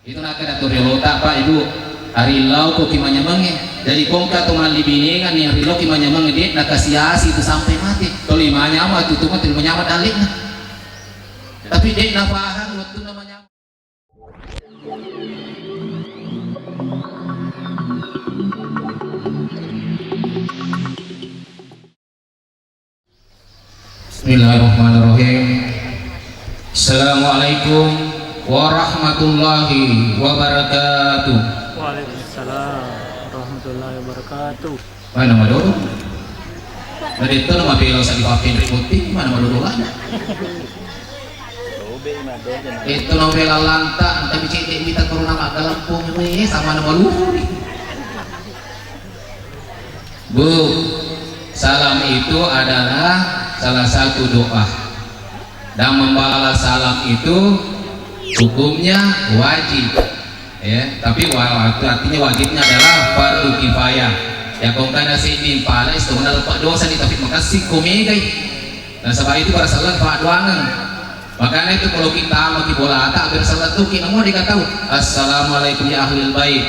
Itu nak kena lota pak ibu hari lau kok kimanya mange jadi kongka tuh mali biningan yang rilo kimanya mange dia nak kasiasi itu sampai mati kalau imanya mah itu mah tidak menyamat alik nah. Tapi dia nak paham waktu namanya. Bismillahirrahmanirrahim. Assalamualaikum warahmatullahi wabarakatuh. Waalaikumsalam warahmatullahi wabarakatuh. Mana nama dulu? Dari itu nama belo sa dipapin ributin mana nama dulu kan? Itu nama bela lanta, tapi cek kita corona mak galampung ini sama nama dulu. Bu, salam itu adalah salah satu doa dan membalas salam itu hukumnya wajib ya, tapi artinya wajibnya adalah fardu kifayah ya. Kung kana si impala itu mendapat dosa di tapi makasih komegay dan sebab itu para salat paduangan. Makanya itu kalau kita mati bola tak bersalat tuh kita mau dikatakan assalamualaikum ya ahlul bait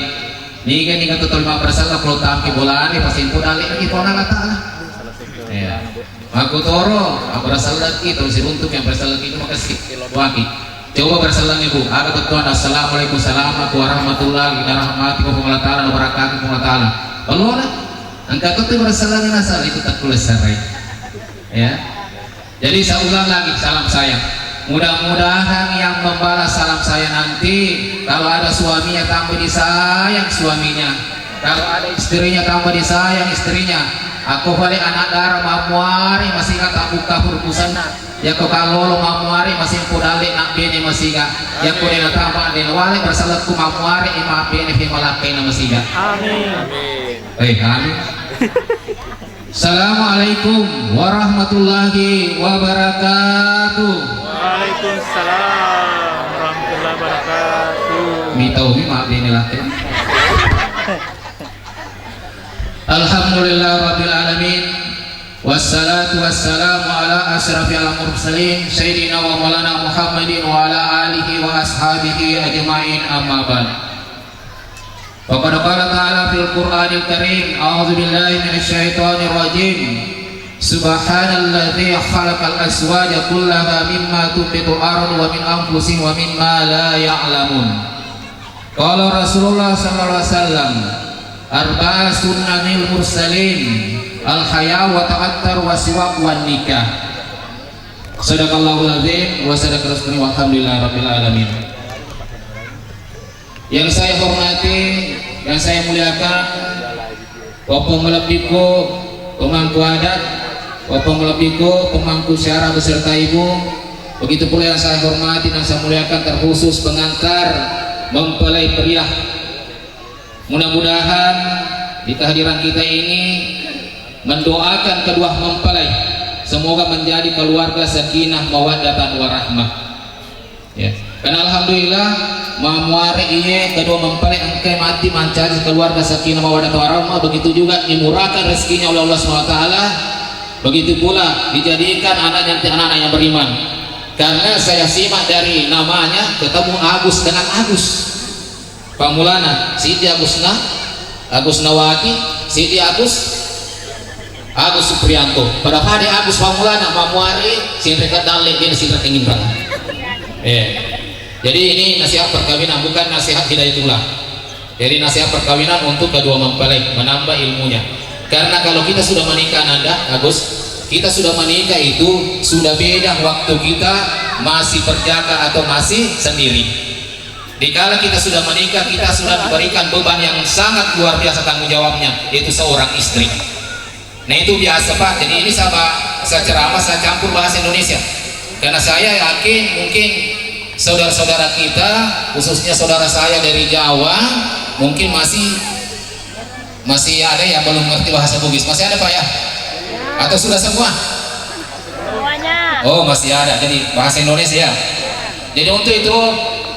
nih kan nih kata 5% kalau tampi bola ini pasti pun alih lagi pun Allah Ta'ala ya. Aku toro, aku berasal lagi, terus untuk yang berasal lagi itu makasih waki. Coba bersalam ibu, ada ketuan assalamualaikum warahmatullahi wabarakatuh. Kalau ada, angkat itu bersalam asal itu tak tulis sarai. Ya, jadi saya ulang lagi salam saya. Mudah-mudahan yang membalas salam saya nanti, kalau ada suaminya tambah disayang suaminya, kalau ada istrinya tambah disayang istrinya. Aku balik anak darah mamuari masih kata buka perpusan ya kok kalau lo mamuari masih podalik nak bini masih gak ya kau dengan tambah dan wale bersalatku mamuari ima bini himalakai nama masih gak amin. Amin. Assalamualaikum warahmatullahi wabarakatuh. Waalaikumsalam warahmatullahi wabarakatuh. Mitau mak bini laki. Alhamdulillah rabbil alamin wassalatu wassalamu ala asyrafil mursalin sayyidina wa maulana Muhammadin wa ala alihi wa ashabihi ajma'in amma ba'd. Faqad qala ta'ala fil Qur'anil Karim a'udzu billahi minasy syaithanir rajim subhanalladzi khalaqal azwaja kullaha mimma tunbitul ardu wa min anfusihim wa mimma la ya'lamun. Qala Rasulullah sallallahu alaihi wasallam arba'a sunnanil mursalin al-haya wa ta'attar wa siwak wa nikah. Sadaqallahul azim wa sadaqa rasulullah walhamdulillahi rabbil alamin. Yang saya hormati, yang saya muliakan Bapak Melebiko pemangku adat, Bapak Melebiko pemangku syara beserta ibu. Begitu pula yang saya hormati dan saya muliakan terkhusus pengantar mempelai pria. Mudah-mudahan di kehadiran kita ini mendoakan kedua mempelai semoga menjadi keluarga sakinah mawaddah dan warahmah ya. Karena alhamdulillah mamuari ini kedua mempelai engkai mati mencari keluarga sakinah mawaddah dan warahmah, begitu juga dimurahkan rezekinya oleh Allah SWT. Begitu pula dijadikan anak yang beriman, karena saya simak dari namanya ketemu Agus dengan Agus Pamulana, Siti Agus Nawati, Siti Agus Supriyanto. Pada pada Agus Pamulana mamuari sinrekat dalek dia sinrekat ingin bang. Jadi ini nasihat perkawinan bukan nasihat hidayatullah. Jadi nasihat perkawinan untuk kedua mempelai menambah ilmunya. Karena kalau kita sudah menikah Nanda, Agus, kita sudah menikah itu sudah beda waktu kita masih perjaka atau masih sendiri. Dikala kita sudah menikah, kita sudah diberikan beban yang sangat luar biasa tanggung jawabnya, yaitu seorang istri. Nah itu biasa Pak. Jadi ini saya ceramah, saya campur bahasa Indonesia karena saya yakin mungkin saudara-saudara kita, khususnya saudara saya dari Jawa, mungkin masih ada yang belum ngerti bahasa Bugis. Masih ada Pak ya? Atau sudah semua? Semuanya. Oh masih ada. Jadi bahasa Indonesia. Jadi untuk itu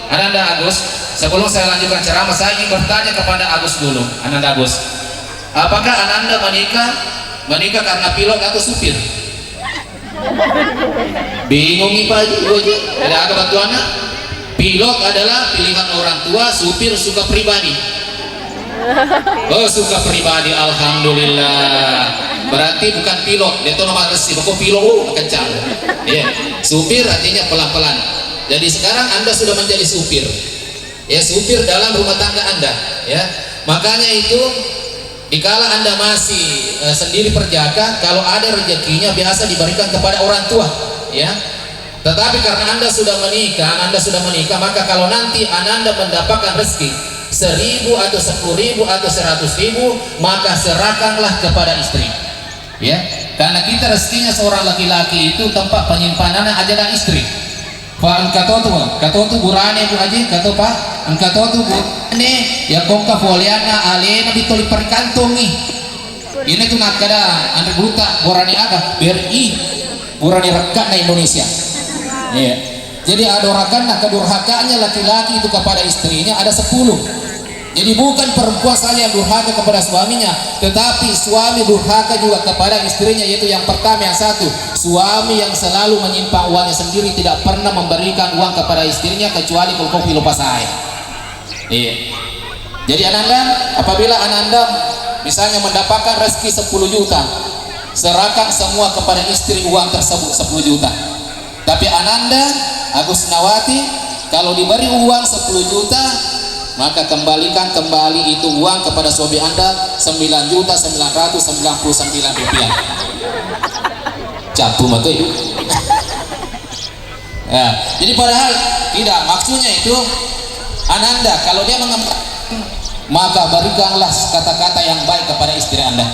Ananda Agus, sebelum saya lanjutkan ceramah, saya ingin bertanya kepada Agus dulu. Ananda Agus, apakah Ananda menikah karena pilot atau supir? Bingung nih Pak Haji, tidak ada bantuannya? Pilot adalah pilihan orang tua, supir suka pribadi. Oh, suka pribadi, alhamdulillah. Berarti bukan pilot, dia tuh nomor resi, kok pilot kencang. Ya, supir artinya pelan-pelan. Jadi sekarang Anda sudah menjadi supir. Ya, supir dalam rumah tangga Anda, ya. Makanya itu dikala Anda masih sendiri perjaka, kalau ada rezekinya biasa diberikan kepada orang tua, ya. Tetapi karena Anda sudah menikah, maka kalau nanti Anda mendapatkan rezeki 1.000 atau 10.000 atau 100.000, maka serahkanlah kepada istri, ya. Karena kita rezekinya seorang laki-laki itu tempat penyimpanannya adalah istri. Fa katotu burane bu aji kato pa katotu bu ne ya kongka foliana alena bitoli perkantongi ini tuh nak kada andre buta burane aga BRI burane rekat na Indonesia, ya. Jadi ada orakan nak kedurhakaannya laki-laki itu kepada istrinya ada 10. Jadi bukan perempuan saja yang durhaka kepada suaminya, tetapi suami durhaka juga kepada istrinya, yaitu yang pertama, yang satu, suami yang selalu menyimpan uangnya sendiri, tidak pernah memberikan uang kepada istrinya kecuali kalau kopi lupa saya. Iya. Jadi Ananda, apabila Ananda misalnya mendapatkan rezeki 10 juta, serahkan semua kepada istri uang tersebut 10 juta. Tapi Ananda, Agus Nawati, kalau diberi uang 10 juta, maka kembalikan kembali itu uang kepada suami Anda 9.999 rupiah. Capu matu itu. Ya, jadi padahal tidak, maksudnya itu Ananda kalau dia mengembang, maka berikanlah kata-kata yang baik kepada istri Anda.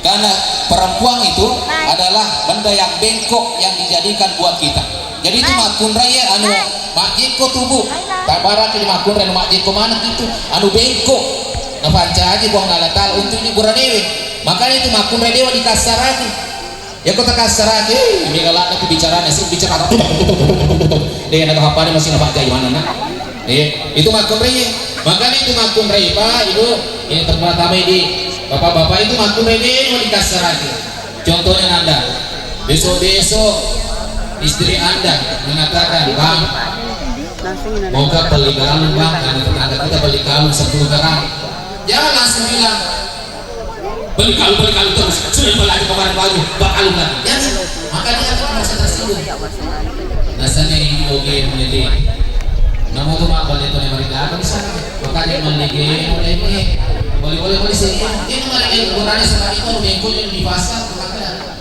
Karena perempuan itu adalah benda yang bengkok yang dijadikan buat kita. Jadi itu makun raya anu makjiko tubuh tabara ke makun raya makjiko mana gitu anu bengkok na panca aja buang ngalatal untuk ini gura dewe. Makanya itu makun raya dewa dikasarati ya kota kasarati ini galak na bicara nasi bicara dia nak apa masih nampak jaya mana nak itu makun raya. Makanya itu makun raya pak itu yang pertama di bapak-bapak itu makun raya dewa dikasarati. Contohnya Anda besok-besok istri Anda mengatakan, bang, moga beli galung bang, karena tetangga kita beli galung 10 gram. Jangan langsung bilang beli galung terus, sudah beli lagi kemarin baju, bakalung lagi. Jangan, maka dia akan merasa tersinggung. Dasarnya ini oke menjadi. Namun tuh mak balik tuh mereka apa bisa? Makanya meligi, boleh sih. Ini mereka yang kurangnya sekali itu bengkok yang di pasar.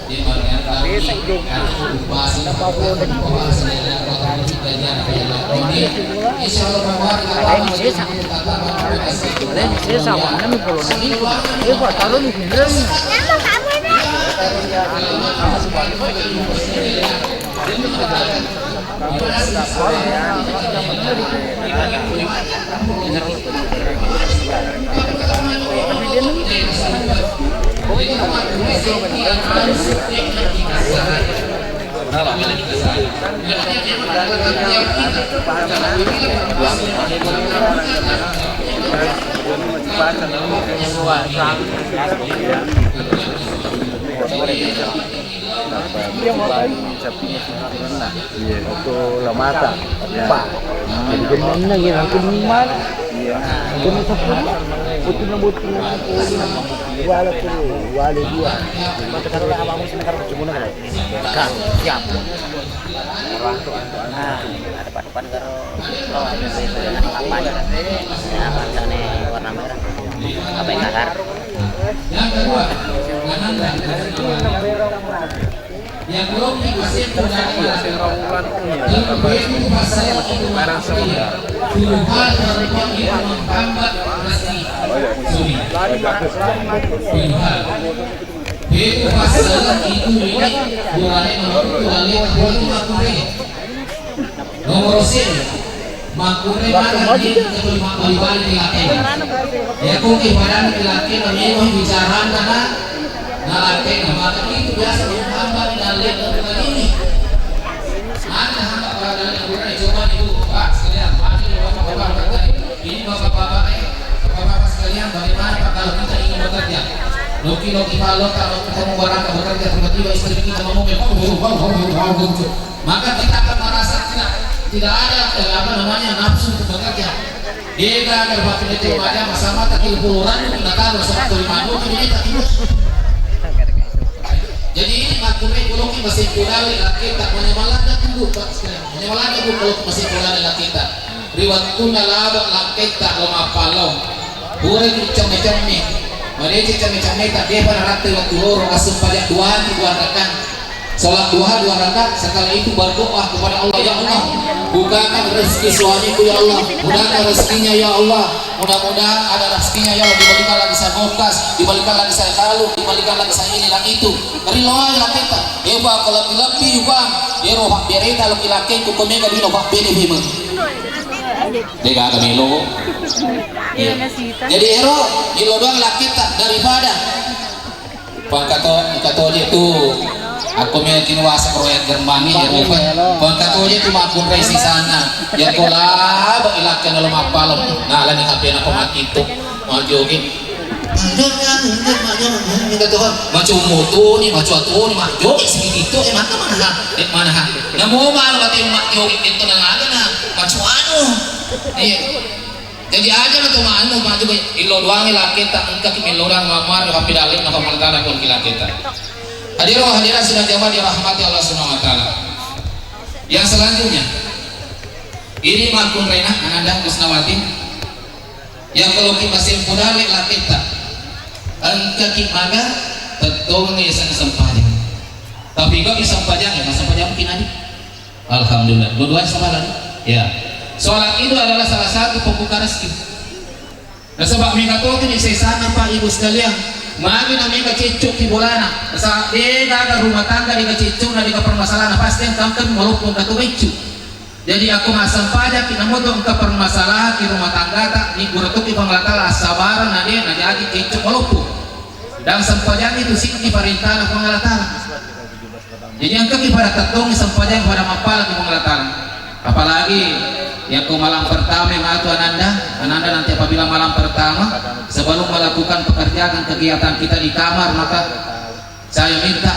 Di bagian kami karena berupasi insya Allah bahwa itu lamata pak jadi ganyan na yan ang kuliman kung sa puti na buti na wala ko wala dua matakaroon na abang mo sinakaroon sa muna ka siap orang tu ada depan karo apa ya warna warna merah apa yang kasar yang kedua yang belum dikasih pasal merah semua Tuhan perempuan itu menghambat rezeki itu pasal itu ini bulannya nomor sen makure mana dia ketul makbali dilakukan ya kung ibadah dilakukan memang bicara karena ngalakukan maka itu biasa menghambat dalil dan ini ada hamba pada dalil bukan cuma itu pak sekalian ini bapak-bapak sekalian bagaimana pak kalau kita ingin bekerja loki kalau ketemu barang bekerja tiba-tiba istri kita ngomong maka kita akan merasa tidak tidak ada apa namanya nafsu untuk bekerja. Dia agar waktu itu aja sama tak puluhan tidak tahu sama tuliman itu ini tak terus. Jadi ini makumai kalau kita masih kudali kita menyemalada tunggu pak sekalian menyemalada bu kalau masih kudali kita. Riwat kuna laba lakita lomapalong. Boleh dicam-cam nih. Mereka cam-cam nih tak dia pada rata waktu loro kasum pajak dua rakaat. Salat duha 2 rakaat, setelah itu berdoa kepada Allah, ya Allah, bukakan rezeki suamiku ya Allah, mudahkan rezekinya ya Allah, mudah-mudahan ada rezekinya ya Allah, dibalikan lagi saya mokas, dibalikan lagi saya kalu, dibalikan lagi saya ini dan itu. Dari loa ya kita, bang kalau lebih bang, dia roh berita lo kilaki ku komega di roh bene bima. Dia kami lo. Jadi ero ilo doang laki tak daripada pangkato dia tuh. Aku miliki kuasa proyek Germani ya Bapak. Pangkatonya itu makun resi sana. Ya kola ba ilakan dalam apalom. Nah, lani kape na pamati itu. Majogi. Macam moto ni, macam atu ni, majogi segitu mana ha. Na mo mal mati majogi itu na ada na. Macam anu. Jadi aja na tumano majogi ilo doang laki tak engka kimilorang mamar kapidalik na pamaltana pun kita. Hadirin sudah jamaah dirahmati Allah Subhanahu wa taala. Yang selanjutnya ini makun rena ananda Kusnawati yang kalau kita masih pudale la kita angka kimaga tetone sang sampajang. Tapi kok sampajang ya sampajang kinani. Alhamdulillah. Dua-duanya sama lagi. Ya. Salat itu adalah salah satu pembuka rezeki. Nah sebab mengatakan di sana Pak Ibu sekalian magi na mega cicuk di bolana sa dega rumah tangga dega cicuk na dega permasalahan pasti yang kami walaupun katu becu. Jadi aku masam pajak kita moto ke permasalahan di rumah tangga tak ni guratuki panglatala sabaran na dia na jadi cicuk walaupun dan sampajang itu sih di perintah panglatala. Jadi yang kaki pada tetong sampajang pada mapala di panglatala. Apalagi yang ke malam pertama yang itu ananda nanti apabila malam pertama sebelum melakukan pekerjaan kegiatan kita di kamar maka saya minta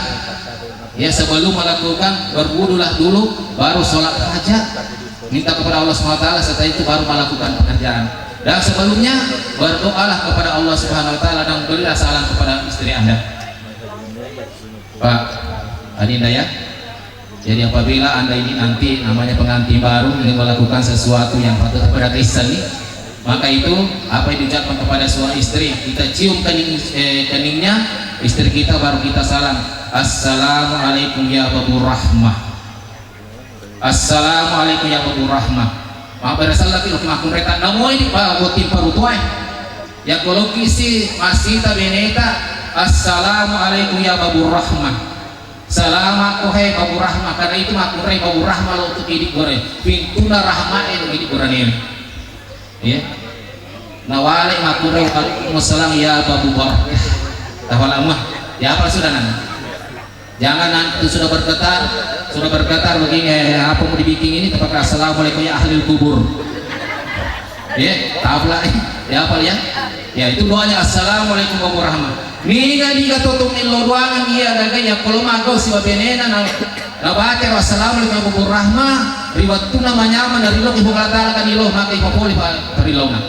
ya sebelum melakukan berwudulah dulu baru sholat hajat minta kepada Allah SWT setelah itu baru melakukan pekerjaan dan sebelumnya berdoalah kepada Allah Subhanahu Wa Taala dan berilah salam kepada istri anda Pak Adinda ya. Jadi apabila anda ini nanti namanya pengantin baru ingin melakukan sesuatu yang patut diperhatikan ini, maka itu apa yang diucapkan kepada suami istri kita cium keningnya istri kita baru kita salam assalamualaikum ya babu rahmah assalamualaikum ya babu rahmah maaf berasalah kilo kemakun reta namo ini pak buatin parutuai ya kalau kisi masih tabeneta assalamualaikum ya babu rahmah Salama kohai babu rahmah karena itu makurai babu rahmah lo untuk hidup goreng pintuna rahmah itu hidup goreng ini ya nawale makurai waalaikumsalam ya babu barakah tawalamah ya apa sudah nana jangan nanti sudah bergetar begini apa mau dibikin ini tepat assalamualaikum ya ahli kubur ya tabla ya apa ya itu doanya assalamualaikum babu rahmah Niga diga tutung nilo doangan iya gaganya kalau magaw si babenena na baca wassalamualaikum warahmatullahi wabarakatuh riwat tuna manyaman dari lo ibu kata kan ilo maka ibu poli pak perilongan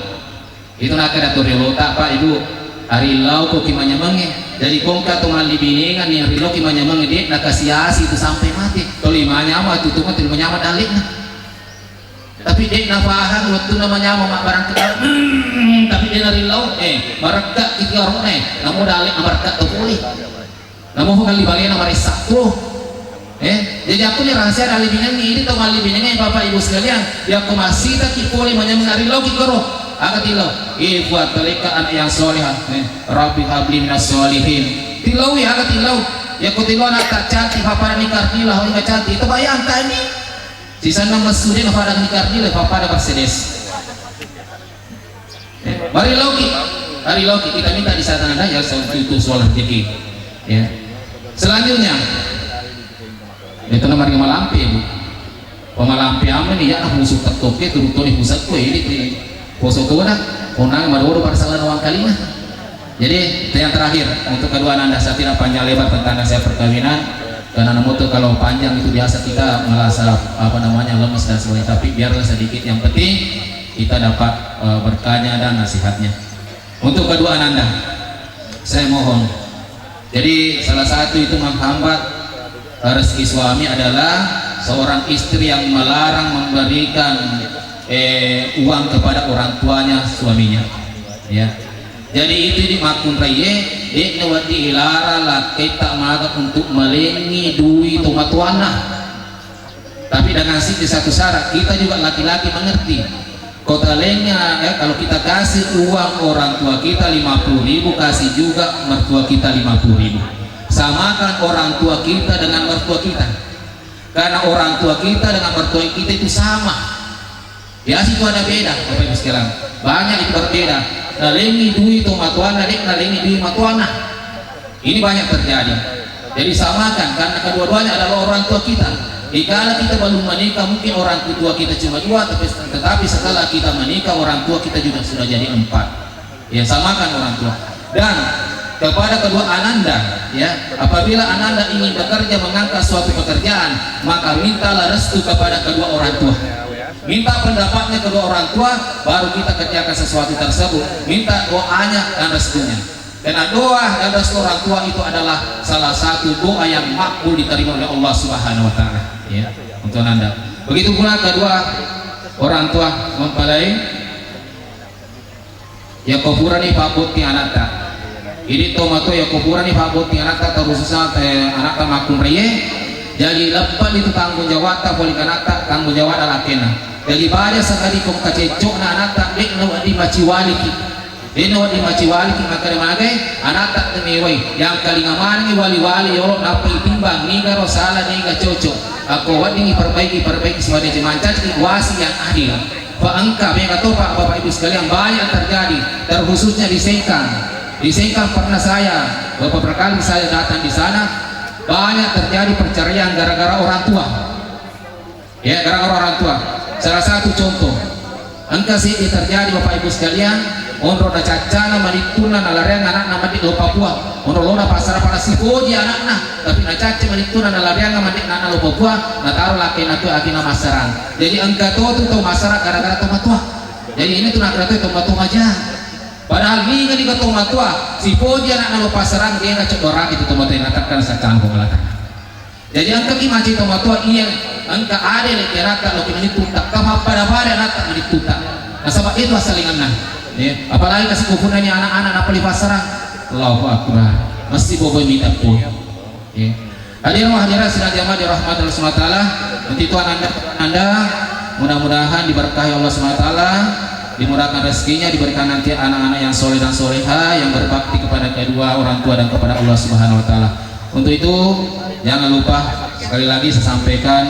itu nak ada turilo tak pak ibu hari lau kok kimanya mange jadi kongka tungan libiningan yang rilo kimanya mange dia nak kasiasi itu sampai mati kalau imanya mah tutungan tidak menyaman alik tapi dia nak paham waktu namanya mau barang kita tapi dia dari laut barakat itu orang namun dalik barakat tu boleh namun bukan libalnya nama resakku jadi aku ni rahasia dari binang ini tahu mali binangnya bapak ibu sekalian yang aku masih tak boleh menyamari laut kiro agak tilau buat mereka anak yang solehah Rabbi habli minas solihin tilau ya agak tilau ya aku tilau anak tak cantik papa nikah tilau enggak cantik itu bayangkan ini di sana masudin pada nikah dia pada Mercedes. Mari loki kita minta di sana ada ya itu sholat jadi. Ya. Selanjutnya itu nomor malampi bu. Pemalampi aman nih ya aku musuh tertoke turun pusat kue ini di poso tua nak. Konang baru parsalan uang kalinya. Jadi itu yang terakhir untuk kedua anda saya tidak panjang lebar tentang nasihat perkawinan. karena namun tuh kalau panjang itu biasa kita merasa lemes dan sebagainya, tapi biarlah sedikit, yang penting kita dapat berkahnya dan nasihatnya. Untuk kedua ananda, saya mohon, jadi salah satu itu menghambat rezeki suami adalah seorang istri yang melarang memberikan uang kepada orang tuanya suaminya, ya. Jadi itu di makun raya dia nawati ilara lah kita maga untuk melengi duit tomatuana. Tapi dengan di satu syarat, kita juga laki-laki mengerti kota lengnya, ya, kalau kita kasih uang orang tua kita 50.000, kasih juga mertua kita 50.000. Samakan orang tua kita dengan mertua kita, karena orang tua kita dengan mertua kita itu sama. Ya, itu ada beda, Bapak Ibu sekalian. Banyak itu berbeda. Nalengi duit tomatuana, nalengi duit matuana. Ini banyak terjadi. Jadi samakan, karena kedua-duanya adalah orang tua kita. Jika kita belum menikah, mungkin orang tua kita cuma 2, tetapi setelah kita menikah, orang tua kita juga sudah jadi 4. Ya, samakan orang tua. Dan kepada kedua ananda, ya, apabila ananda ingin bekerja, mengangkat suatu pekerjaan, maka mintalah restu kepada kedua orang tua. Minta pendapatnya kedua orang tua, baru kita kerjakan sesuatu tersebut. Minta doanya dan restunya. Karena doa dan restu orang tua itu adalah salah satu doa yang makbul diterima oleh Allah Subhanahu wa taala, ya, untuk Anda. Begitu pula kedua orang tua mempelai ya kupurani pabuti anata. Ini tomato ya kupurani pabuti anata terususnya anata makum reye. Jadi lepas itu tanggung jawab tak boleh kanata, tanggung jawab adalah kena. Jadi banyak sekali kong kacecok na anata dek na wadi maciwaliki. Dek na wadi maciwaliki makare-makare anata temiway. Yang kalingaman ni wali-wali yoro napa itimbang niga rosala niga cocok. Ako wadi perbaiki sebagai jemancah wasi yang adil. Paangka mereka tahu Pak Bapak Ibu sekalian, banyak terjadi, terkhususnya di Sengkang pernah saya beberapa kali saya datang di sana, banyak terjadi perceraian gara-gara orang tua. Ya, gara-gara orang tua. Salah satu contoh, angka sih terjadi Bapak Ibu sekalian, onro na cacana manituna na lareang anak na mandi lo Papua, onro lona pasara pada sipoji anakna, tapi na caca manituna na lareang mandi na lo Papua, na taruh laki na tu akina masarang. Jadi angka tu masyarakat gara-gara tomatua. Jadi ini tu nak kata tomatua aja. Padahal ni kan di tomatua, sipoji anak na lo pasarang dia na cedora itu tomatua yang akan sacan pengelatan. Jadi angka kimaci tomatua iya angka ada yang kira-kira lo kini tutak kama pada anak menitutak. Nah sebab itu asalingan ya, apalagi kasih kufunan ni anak-anak apa di pasaran. Allahu Akbar, mesti boboy minta pun. Ya. Hadirin hadirat sidang jamaah dirahmati Allah Subhanahu wa taala. Untuk itu anda mudah-mudahan diberkahi Allah Subhanahu wa taala, dimurahkan rezekinya, diberikan nanti anak-anak yang soleh dan soleha, yang berbakti kepada kedua orang tua dan kepada Allah Subhanahu wa taala. Untuk itu jangan lupa sekali lagi saya sampaikan,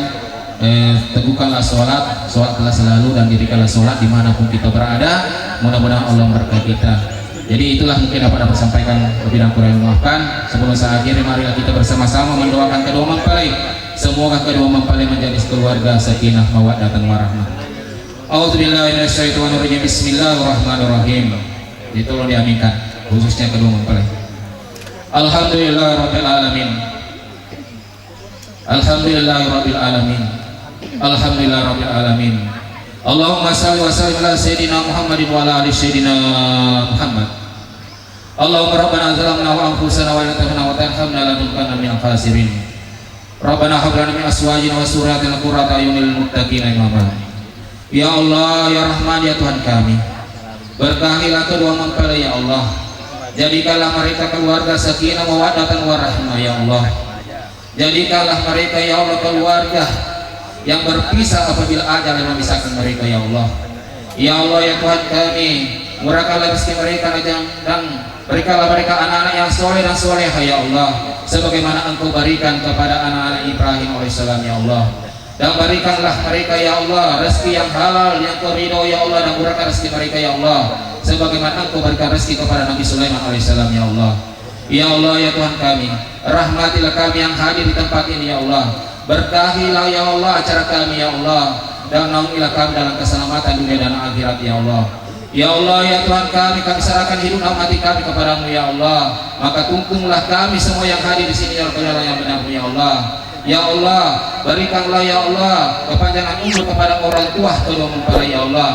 teguhkanlah sholat telah selalu, dan dirikanlah sholat dimanapun kita berada. Mudah-mudahan Allah memberkati kita. Jadi itulah mungkin dapat saya sampaikan, lebih dan kurang memaafkan. Sebelum saya akhiri, marilah kita bersama-sama mendoakan kedua mempelai. Semoga kedua mempelai menjadi keluarga sakinah mawaddah dan warahmah. A'udzubillahi minasyaitonirrajim. Bismillahirrahmanirrahim. Ditolong diaminkan, khususnya kedua mempelai. Alhamdulillahirabbil alamin. Alhamdulillahirabbil alamin. Alhamdulillahirabbil alamin. Allahumma shalli wa sallim ala sayyidina Muhammadin wa ala ali sayyidina Muhammad. Allahumma rabbana zalamna wa anfusana wa la taghfir wa tarhamna lanakunanna minal khasirin. Rabbana hab lana min azwajina wa dhurriyyatina qurrata a'yunin lil muttaqina imama. Ya Allah ya Rahman ya Tuhan kami, berkahilah kedua mempelai ya Allah. Jadikanlah mereka keluarga sakinah mawaddah dan warahmah ya Allah. Jadikanlah mereka ya Allah keluarga yang berpisah apabila ajal yang memisahkan mereka ya Allah. Ya Allah ya Tuhan kami, murahkanlah rezeki mereka dan berikanlah mereka anak-anak yang soleh dan soleha ya Allah, sebagaimana Engkau berikan kepada anak-anak Ibrahim alaihissalam ya Allah. Dan berikanlah mereka ya Allah rezeki yang halal yang Kau ridho ya Allah, dan murahkan rezeki mereka ya Allah, sebagaimana Engkau berikan rezeki kepada Nabi Sulaiman alaihissalam ya Allah. Ya Allah ya Tuhan kami, rahmatilah kami yang hadir di tempat ini ya Allah. Berkahilah ya Allah acara kami ya Allah, dan naungilah kami dalam keselamatan dunia dan akhirat ya Allah. Ya Allah, ya Tuhan kami serahkan hidup dan mati kami kepadamu ya Allah. Maka tuntunglah kami semua yang hadir di sini ya Allah yang benarmu ya Allah. Ya Allah, berikanlah ya Allah kepanjangan umur kepada orang tua kedua mempelai ya Allah,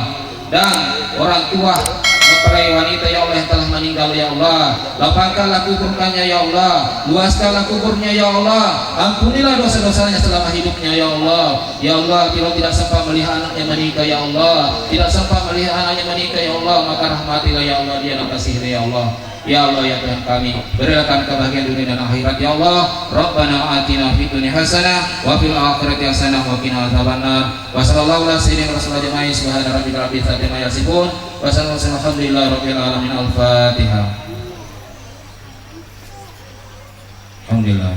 dan orang tua mempelai wanita ya Allah yang telah meninggal ya Allah. Lapangkanlah kuburkannya ya Allah, luaskanlah kuburnya ya Allah, ampunilah dosa-dosanya selama hidupnya ya Allah. Ya Allah, bila tidak sempat melihat anaknya menikah ya Allah, tidak sempat melihat anaknya menikah ya Allah, maka rahmatilah ya Allah dia dan kasihilah ya Allah. Ya Allah ya Tuhan kami, berilah kami kebahagiaan dunia dan akhirat ya Allah. Rabbana atina fid dunya hasanah wa fil akhirati hasanah wa qina adzabannar. Wa sallallahu ala sayyidina rasulillah jama'i subhana rabbika rabbil izzati amma yasifun wa salamun alhamdulillahi rabbil alamin. Al-Fatihah. Alhamdulillah.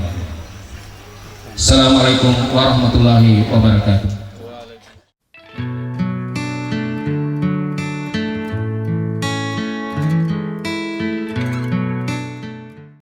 Assalamualaikum warahmatullahi wabarakatuh.